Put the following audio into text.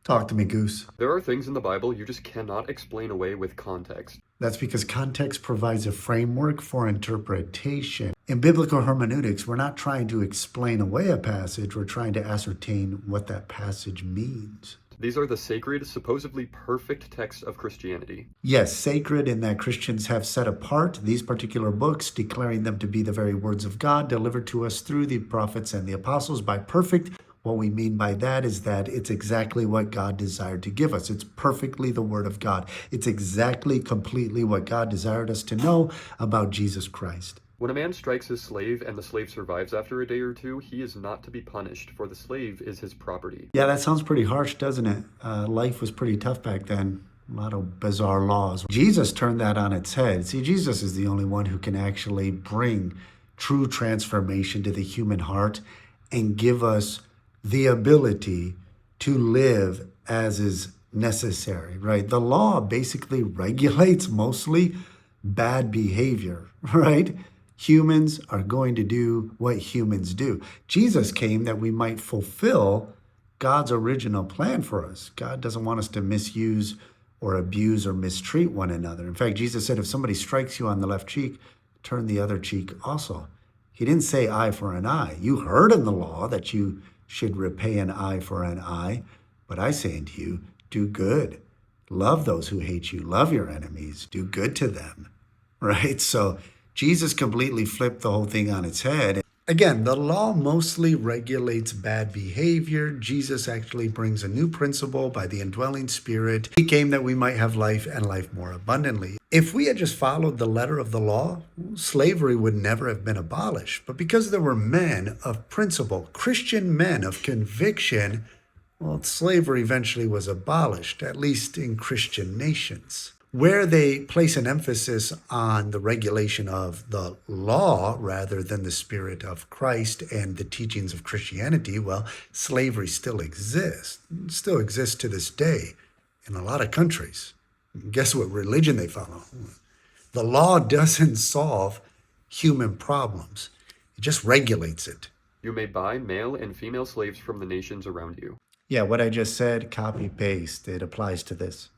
Talk to me, Goose. There are things in the Bible you just cannot explain away with context. That's because context provides a framework for interpretation. In biblical hermeneutics, we're not trying to explain away a passage, we're trying to ascertain what that passage means. These are the sacred, supposedly perfect texts of Christianity. Yes, sacred in that Christians have set apart these particular books, declaring them to be the very words of God delivered to us through the prophets and the apostles by perfect. What we mean by that is that it's exactly what God desired to give us. It's perfectly the Word of God. It's exactly, completely what God desired us to know about Jesus Christ. When a man strikes his slave and the slave survives after a day or two, he is not to be punished, for the slave is his property. Yeah, that sounds pretty harsh, doesn't it? Life was pretty tough back then. A lot of bizarre laws. Jesus turned that on its head. See, Jesus is the only one who can actually bring true transformation to the human heart and give us the ability to live as is necessary, right? The law basically regulates mostly bad behavior, right? Humans are going to do what humans do. Jesus came that we might fulfill God's original plan for us. God doesn't want us to misuse or abuse or mistreat one another. In fact, Jesus said, if somebody strikes you on the left cheek, turn the other cheek also. He didn't say eye for an eye. You heard in the law that you should repay an eye for an eye. But I say unto you, do good. Love those who hate you. Love your enemies. Do good to them. Right? So Jesus completely flipped the whole thing on its head. Again, the law mostly regulates bad behavior. Jesus actually brings a new principle by the indwelling Spirit. He came that we might have life and life more abundantly. If we had just followed the letter of the law, slavery would never have been abolished. But because there were men of principle, Christian men of conviction, well, slavery eventually was abolished, at least in Christian nations. Where they place an emphasis on the regulation of the law rather than the Spirit of Christ and the teachings of Christianity, well, slavery still exists. It still exists to this day in a lot of countries. Guess what religion they follow? The law doesn't solve human problems. It just regulates it. You may buy male and female slaves from the nations around you. Yeah, what I just said, copy paste. It applies to this.